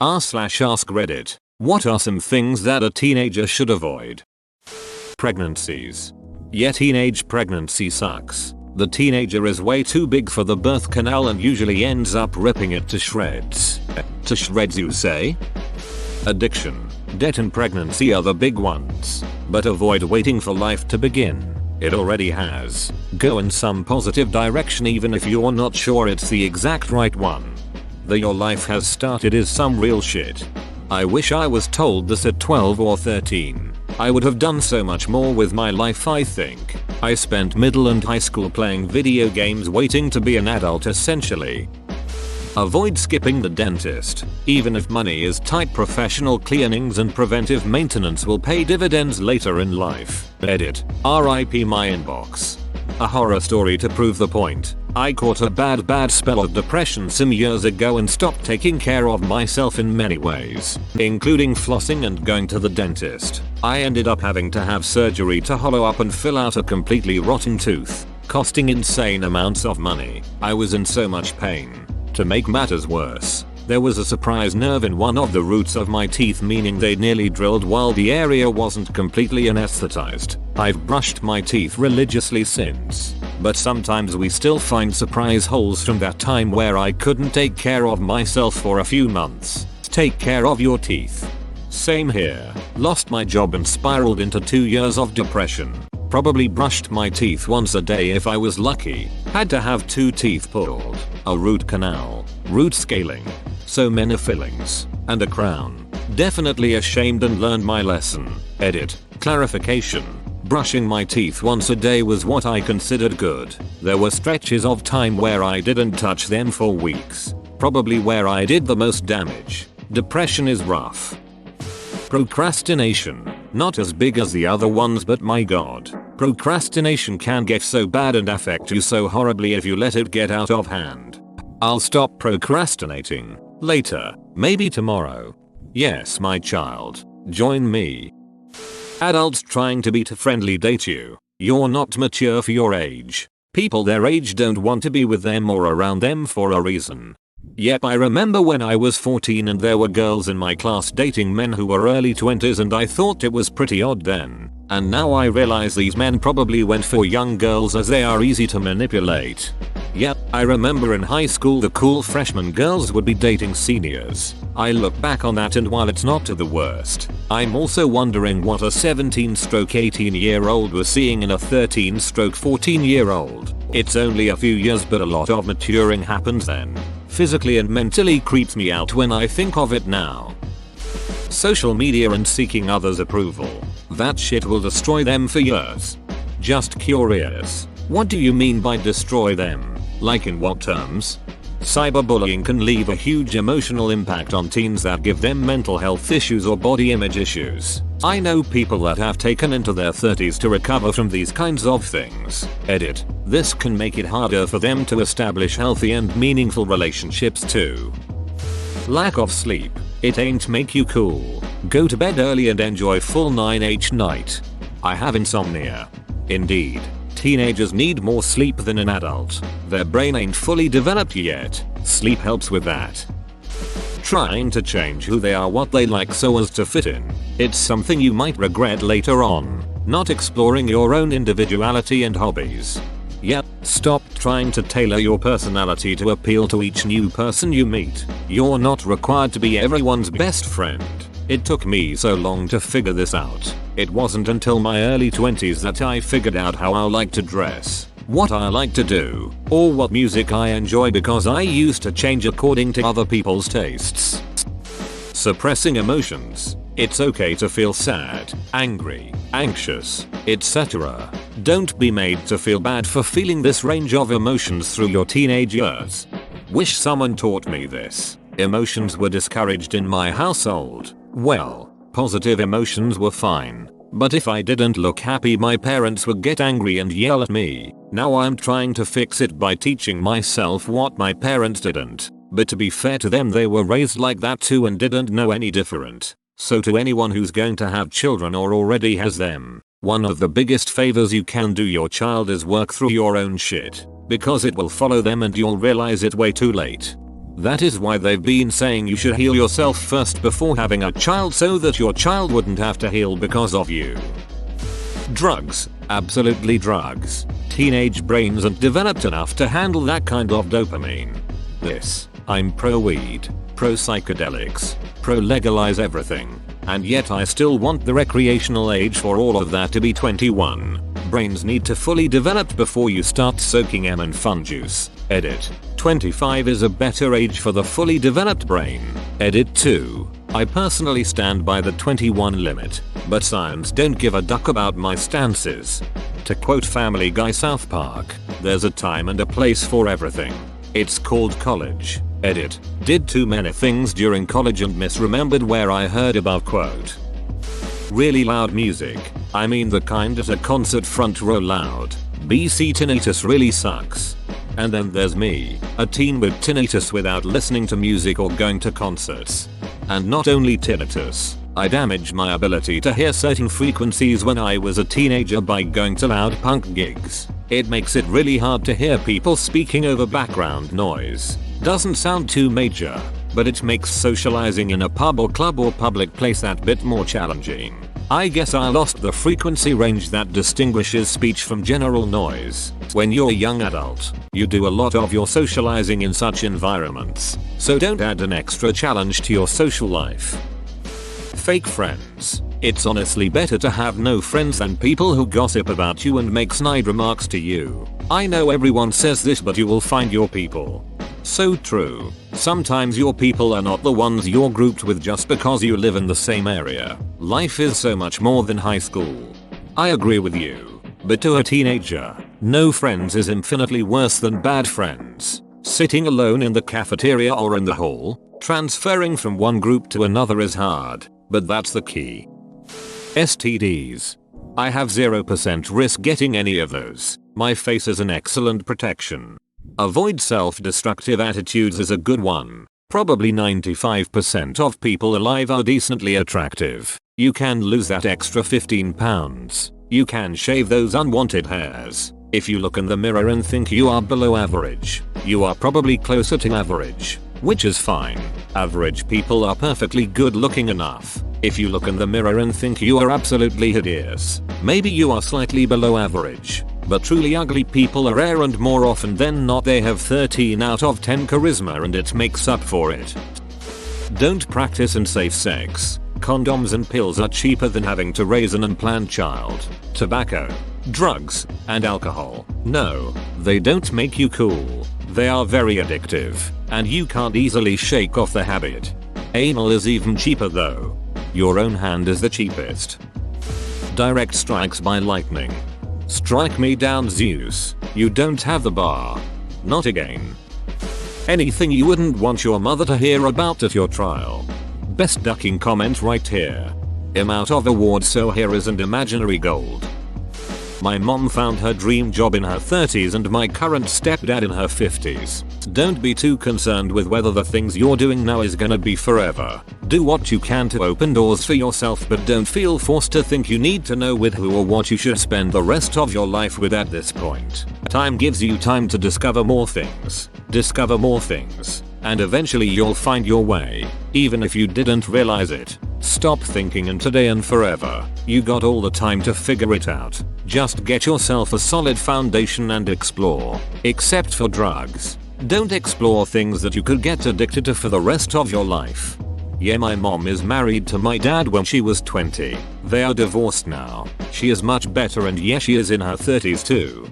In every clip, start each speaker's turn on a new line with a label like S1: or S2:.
S1: r/ask Reddit. What are some things that a teenager should avoid? Pregnancies. Yeah, teenage pregnancy sucks. The teenager is way too big for the birth canal and usually ends up ripping it to shreds. To shreds, you say? Addiction. Debt and pregnancy are the big ones. But avoid waiting for life to begin. It already has. Go in some positive direction even if you're not sure it's the exact right one. The your life has started is some real shit. I wish I was told this at 12 or 13. I would have done so much more with my life, I think. I spent middle and high school playing video games waiting to be an adult essentially. Avoid skipping the dentist. Even if money is tight, professional cleanings and preventive maintenance will pay dividends later in life. Edit. RIP my inbox. A horror story to prove the point. I caught a bad spell of depression some years ago and stopped taking care of myself in many ways, including flossing and going to the dentist. I ended up having to have surgery to hollow up and fill out a completely rotten tooth, costing insane amounts of money. I was in so much pain. To make matters worse, there was a surprise nerve in one of the roots of my teeth, meaning they'd nearly drilled while the area wasn't completely anesthetized. I've brushed my teeth religiously since, but sometimes we still find surprise holes from that time where I couldn't take care of myself for a few months. Take care of your teeth. Same here. Lost my job and spiraled into 2 years of depression. Probably brushed my teeth once a day if I was lucky. Had to have 2 teeth pulled, a root canal, root scaling, so many fillings, and a crown. Definitely ashamed and learned my lesson. Edit. Clarification. Brushing my teeth once a day was what I considered good. There were stretches of time where I didn't touch them for weeks. Probably where I did the most damage. Depression is rough. Procrastination. Not as big as the other ones, but my god. Procrastination can get so bad and affect you so horribly if you let it get out of hand. I'll stop procrastinating. Later. Maybe tomorrow. Yes, my child. Join me. Adults trying to be too friendly date you. You're not mature for your age. People their age don't want to be with them or around them for a reason. Yep, I remember when I was 14 and there were girls in my class dating men who were early 20s and I thought it was pretty odd then. And now I realize these men probably went for young girls as they are easy to manipulate. Yep, I remember in high school the cool freshman girls would be dating seniors. I look back on that and while it's not to the worst, I'm also wondering what a 17-18-year-old was seeing in a 13-14-year-old. It's only a few years but a lot of maturing happens then. Physically and mentally creeps me out when I think of it now. Social media and seeking others' approval. That shit will destroy them for years. Just curious. What do you mean by destroy them? Like in what terms? Cyberbullying can leave a huge emotional impact on teens that give them mental health issues or body image issues. I know people that have taken into their 30s to recover from these kinds of things. Edit. This can make it harder for them to establish healthy and meaningful relationships too. Lack of sleep. It ain't make you cool. Go to bed early and enjoy full 9H night. I have insomnia. Indeed. Teenagers need more sleep than an adult. Their brain ain't fully developed yet. Sleep helps with that. Trying to change who they are, what they like so as to fit in. It's something you might regret later on. Not exploring your own individuality and hobbies. Yep, stop trying to tailor your personality to appeal to each new person you meet. You're not required to be everyone's best friend. It took me so long to figure this out. It wasn't until my early 20s that I figured out how I like to dress, what I like to do, or what music I enjoy because I used to change according to other people's tastes. Suppressing emotions. It's okay to feel sad, angry, anxious, etc. Don't be made to feel bad for feeling this range of emotions through your teenage years. Wish someone taught me this. Emotions were discouraged in my household. Well, positive emotions were fine. But if I didn't look happy, my parents would get angry and yell at me. Now I'm trying to fix it by teaching myself what my parents didn't. But to be fair to them, they were raised like that too and didn't know any different. So to anyone who's going to have children or already has them, one of the biggest favors you can do your child is work through your own shit. Because it will follow them and you'll realize it way too late. That is why they've been saying you should heal yourself first before having a child so that your child wouldn't have to heal because of you. Drugs. Absolutely drugs. Teenage brains aren't developed enough to handle that kind of dopamine. I'm pro weed, pro psychedelics, pro legalize everything. And yet I still want the recreational age for all of that to be 21. Brains need to fully develop before you start soaking M and fun juice. Edit. 25 is a better age for the fully developed brain. Edit 2. I personally stand by the 21 limit, but science don't give a duck about my stances. To quote Family Guy South Park, there's a time and a place for everything. It's called college. Edit. Did too many things during college and misremembered where I heard above quote. Really loud music. I mean the kind at a concert front row loud. BC tinnitus really sucks. And then there's me, a teen with tinnitus without listening to music or going to concerts. And not only tinnitus, I damaged my ability to hear certain frequencies when I was a teenager by going to loud punk gigs. It makes it really hard to hear people speaking over background noise. Doesn't sound too major, but it makes socializing in a pub or club or public place that bit more challenging. I guess I lost the frequency range that distinguishes speech from general noise. When you're a young adult, you do a lot of your socializing in such environments, so don't add an extra challenge to your social life. Fake friends. It's honestly better to have no friends than people who gossip about you and make snide remarks to you. I know everyone says this, but you will find your people. So true. Sometimes your people are not the ones you're grouped with just because you live in the same area. Life is so much more than high school. I agree with you. But to a teenager, no friends is infinitely worse than bad friends. Sitting alone in the cafeteria or in the hall, transferring from one group to another is hard, but that's the key. STDs. I have 0% risk getting any of those. My face is an excellent protection. Avoid self-destructive attitudes is a good one. Probably 95% of people alive are decently attractive. You can lose that extra 15 pounds. You can shave those unwanted hairs. If you look in the mirror and think you are below average, you are probably closer to average, which is fine. Average people are perfectly good looking enough. If you look in the mirror and think you are absolutely hideous, maybe you are slightly below average. But truly ugly people are rare, and more often than not they have 13 out of 10 charisma, and it makes up for it. Don't practice unsafe sex. Condoms and pills are cheaper than having to raise an unplanned child. Tobacco, drugs, and alcohol. No, they don't make you cool. They are very addictive, and you can't easily shake off the habit. Anal is even cheaper though. Your own hand is the cheapest. Direct strikes by lightning. Strike me down, Zeus. You don't have the bar. Not again. Anything you wouldn't want your mother to hear about at your trial. Best ducking comment right here. I'm out of awards, so here is an imaginary gold. My mom found her dream job in her 30s and my current stepdad in her 50s. Don't be too concerned with whether the things you're doing now is gonna be forever. Do what you can to open doors for yourself, but don't feel forced to think you need to know with who or what you should spend the rest of your life with at this point. Time gives you time to discover more things. And eventually you'll find your way, even if you didn't realize it. Stop thinking in today and forever. You got all the time to figure it out. Just get yourself a solid foundation and explore. Except for drugs. Don't explore things that you could get addicted to for the rest of your life. Yeah, my mom is married to my dad when she was 20. They are divorced now. She is much better, and yeah, she is in her 30s too.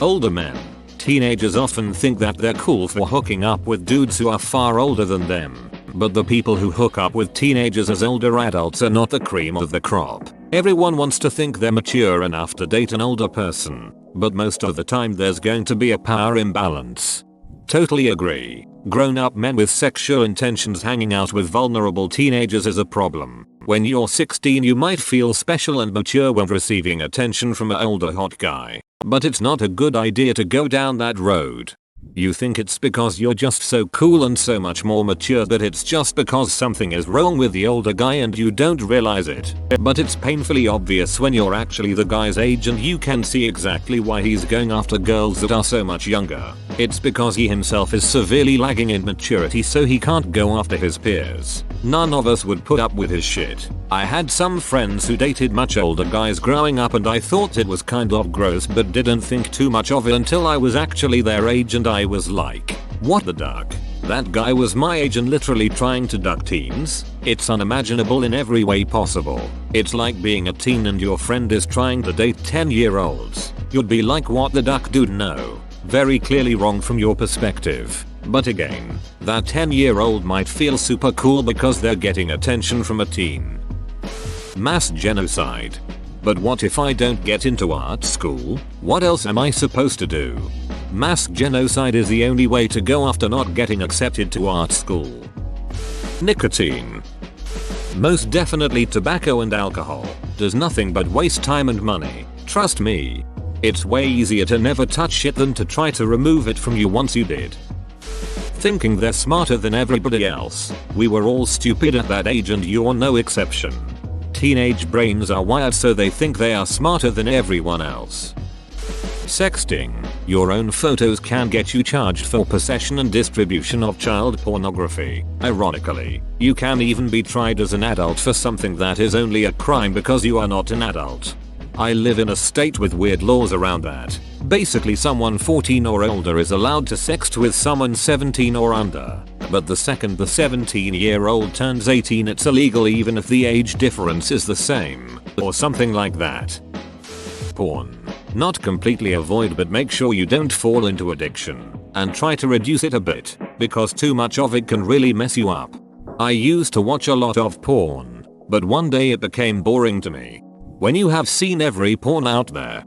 S1: Older men. Teenagers often think that they're cool for hooking up with dudes who are far older than them. But the people who hook up with teenagers as older adults are not the cream of the crop. Everyone wants to think they're mature enough to date an older person, but most of the time there's going to be a power imbalance. Totally agree. Grown-up men with sexual intentions hanging out with vulnerable teenagers is a problem. When you're 16 you might feel special and mature when receiving attention from an older hot guy. But it's not a good idea to go down that road. You think it's because you're just so cool and so much more mature, but it's just because something is wrong with the older guy and you don't realize it. But it's painfully obvious when you're actually the guy's age and you can see exactly why he's going after girls that are so much younger. It's because he himself is severely lagging in maturity, so he can't go after his peers. None of us would put up with his shit. I had some friends who dated much older guys growing up and I thought it was kind of gross but didn't think too much of it until I was actually their age and I was like, what the duck? That guy was my age and literally trying to duck teens? It's unimaginable in every way possible. It's like being a teen and your friend is trying to date 10-year-olds. You'd be like, what the duck, dude? No. Very clearly wrong from your perspective. But again, that 10-year-old might feel super cool because they're getting attention from a teen. Mass genocide. But what if I don't get into art school? What else am I supposed to do? Mass genocide is the only way to go after not getting accepted to art school. Nicotine. Most definitely tobacco and alcohol. Does nothing but waste time and money. Trust me. It's way easier to never touch it than to try to remove it from you once you did. Thinking they're smarter than everybody else. We were all stupid at that age and you're no exception. Teenage brains are wired so they think they are smarter than everyone else. Sexting. Your own photos can get you charged for possession and distribution of child pornography. Ironically, you can even be tried as an adult for something that is only a crime because you are not an adult. I live in a state with weird laws around that. Basically, someone 14 or older is allowed to sext with someone 17 or under. But the second the 17-year-old turns 18, it's illegal even if the age difference is the same. Or something like that. Porn. Not completely avoid, but make sure you don't fall into addiction. And try to reduce it a bit, because too much of it can really mess you up. I used to watch a lot of porn, but one day it became boring to me. When you have seen every porn out there,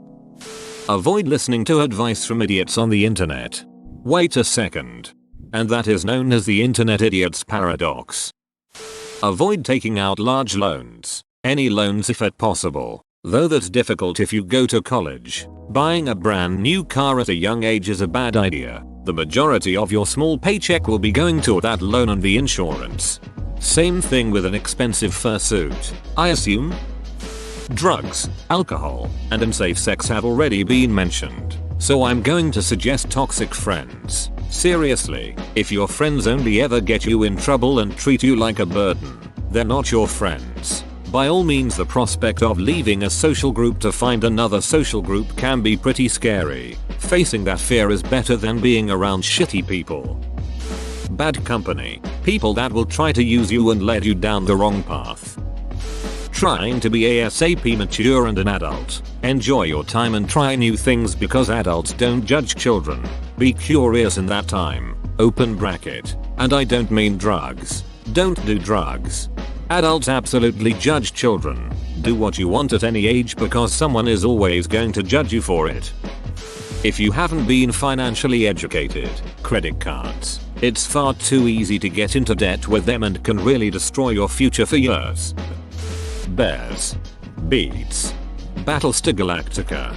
S1: avoid listening to advice from idiots on the internet. Wait a second. And that is known as the internet idiot's paradox. Avoid taking out large loans. Any loans if at possible. Though that's difficult if you go to college. Buying a brand new car at a young age is a bad idea. The majority of your small paycheck will be going to that loan and the insurance. Same thing with an expensive fursuit, I assume? Drugs, alcohol, and unsafe sex have already been mentioned, so I'm going to suggest toxic friends. Seriously, if your friends only ever get you in trouble and treat you like a burden, they're not your friends. By all means, the prospect of leaving a social group to find another social group can be pretty scary. Facing that fear is better than being around shitty people. Bad company, people that will try to use you and lead you down the wrong path. Trying to be ASAP mature and an adult. Enjoy your time and try new things because adults don't judge children. Be curious in that time. Open bracket. And I don't mean drugs. Don't do drugs. Adults absolutely judge children. Do what you want at any age because someone is always going to judge you for it. If you haven't been financially educated, credit cards. It's far too easy to get into debt with them and can really destroy your future for years. Bears. Beats. Battlestar Galactica.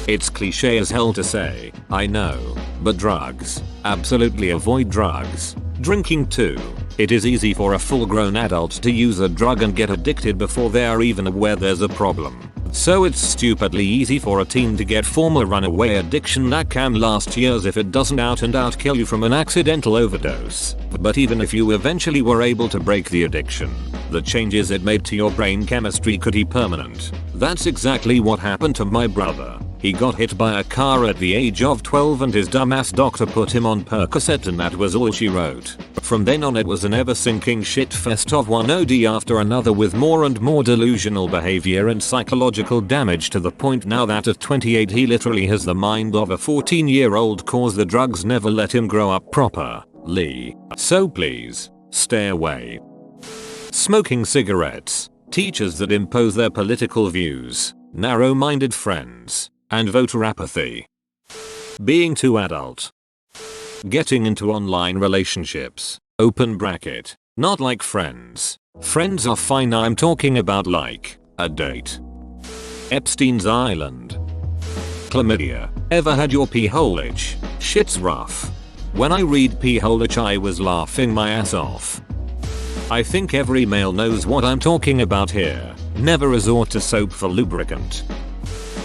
S1: It's cliche as hell to say, I know, but drugs. Absolutely avoid drugs. Drinking too. It is easy for a full-grown adult to use a drug and get addicted before they are even aware there's a problem. So it's stupidly easy for a teen to get form a runaway addiction that can last years if it doesn't out and out kill you from an accidental overdose. But even if you eventually were able to break the addiction, the changes it made to your brain chemistry could be permanent. That's exactly what happened to my brother. He got hit by a car at the age of 12 and his dumbass doctor put him on Percocet and that was all she wrote. From then on it was an ever-sinking shitfest of one OD after another with more and more delusional behavior and psychological damage to the point now that at 28 he literally has the mind of a 14-year-old cause the drugs never let him grow up properly. So please, stay away. Smoking cigarettes. Teachers that impose their political views. Narrow-minded friends. And voter apathy. Being too adult. Getting into online relationships. Open bracket. Not like friends. Friends are fine, I'm talking about like a date. Epstein's Island. chlamydia. Ever had your pee hole itch? Shit's rough. When I read pee hole itch I was laughing my ass off. I think every male knows what I'm talking about here. Never resort to soap for lubricant.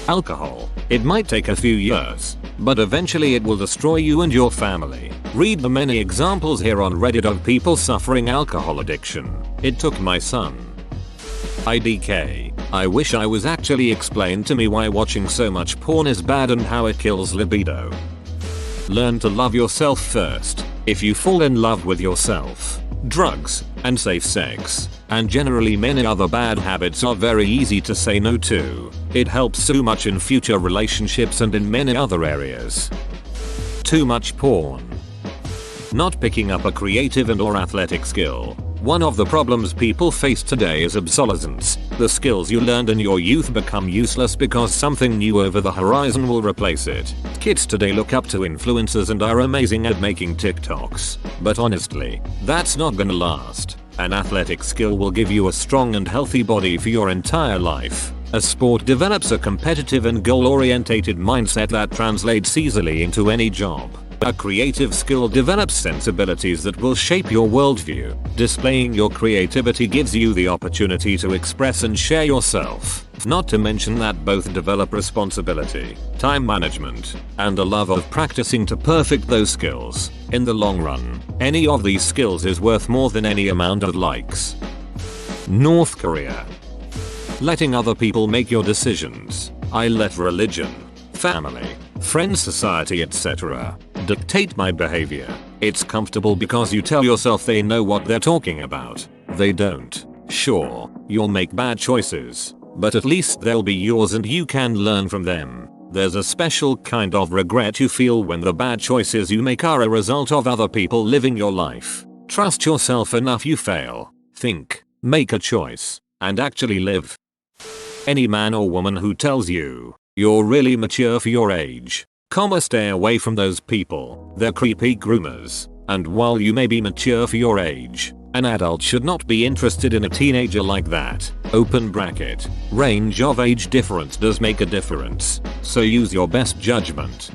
S1: Alcohol. It might take a few years, but eventually it will destroy you and your family. Read the many examples here on Reddit of people suffering alcohol addiction. It took my son. IDK. I wish I was actually explained to me why watching so much porn is bad and how it kills libido. Learn to love yourself first. If you fall in love with yourself, drugs, and safe sex, and generally many other bad habits are very easy to say no to. It helps so much in future relationships and in many other areas. Too much porn. Not picking up a creative and or athletic skill. One of the problems people face today is obsolescence. The skills you learned in your youth become useless because something new over the horizon will replace it. Kids today look up to influencers and are amazing at making TikToks. But honestly, that's not gonna last. An athletic skill will give you a strong and healthy body for your entire life. A sport develops a competitive and goal-orientated mindset that translates easily into any job. A creative skill develops sensibilities that will shape your worldview. Displaying your creativity gives you the opportunity to express and share yourself. Not to mention that both develop responsibility, time management, and a love of practicing to perfect those skills. In the long run, any of these skills is worth more than any amount of likes. North Korea. Letting other people make your decisions. I let religion, family, friends, society, etc. dictate my behavior. It's comfortable because you tell yourself they know what they're talking about. They don't. Sure, you'll make bad choices, but at least they'll be yours and you can learn from them. There's a special kind of regret you feel when the bad choices you make are a result of other people living your life. Trust yourself enough you fail. Think, make a choice, and actually live. Any man or woman who tells you you're really mature for your age, stay away from those people. They're creepy groomers. And while you may be mature for your age, an adult should not be interested in a teenager like that. Open bracket. Range of age difference does make a difference, so use your best judgment.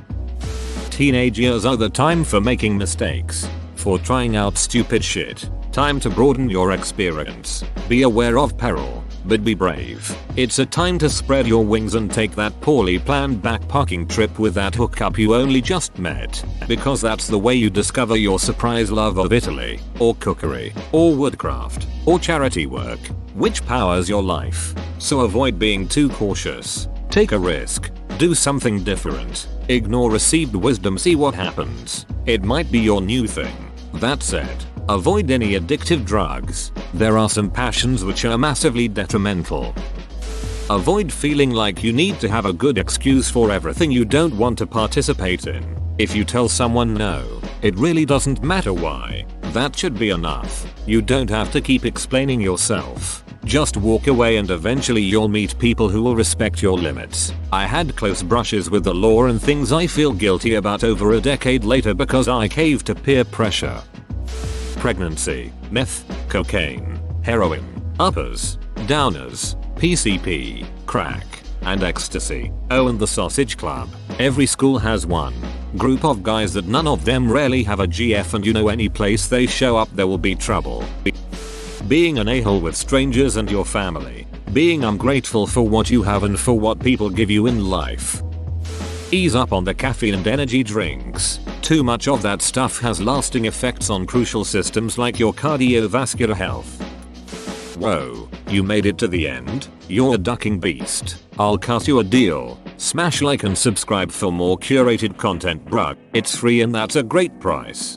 S1: Teenage years are the time for making mistakes, for trying out stupid shit. Time to broaden your experience. Be aware of peril, but be brave. It's a time to spread your wings and take that poorly planned backpacking trip with that hookup you only just met. Because that's the way you discover your surprise love of Italy, or cookery, or woodcraft, or charity work, which powers your life. So avoid being too cautious. Take a risk. Do something different. Ignore received wisdom, see what happens. It might be your new thing. That said, avoid any addictive drugs. There are some passions which are massively detrimental. Avoid feeling like you need to have a good excuse for everything you don't want to participate in. If you tell someone no, it really doesn't matter why. That should be enough. You don't have to keep explaining yourself. Just walk away and eventually you'll meet people who will respect your limits. I had close brushes with the law and things I feel guilty about over a decade later because I caved to peer pressure. Pregnancy, meth, cocaine, heroin, uppers, downers, PCP, crack, and ecstasy. Oh, and the sausage club. Every school has one. Group of guys that none of them really have a GF, and you know any place they show up there will be trouble. Being an a-hole with strangers and your family. Being ungrateful for what you have and for what people give you in life. Ease up on the caffeine and energy drinks. Too much of that stuff has lasting effects on crucial systems like your cardiovascular health. Whoa, you made it to the end? You're a ducking beast. I'll cut you a deal. Smash like and subscribe for more curated content, bruh. It's free and that's a great price.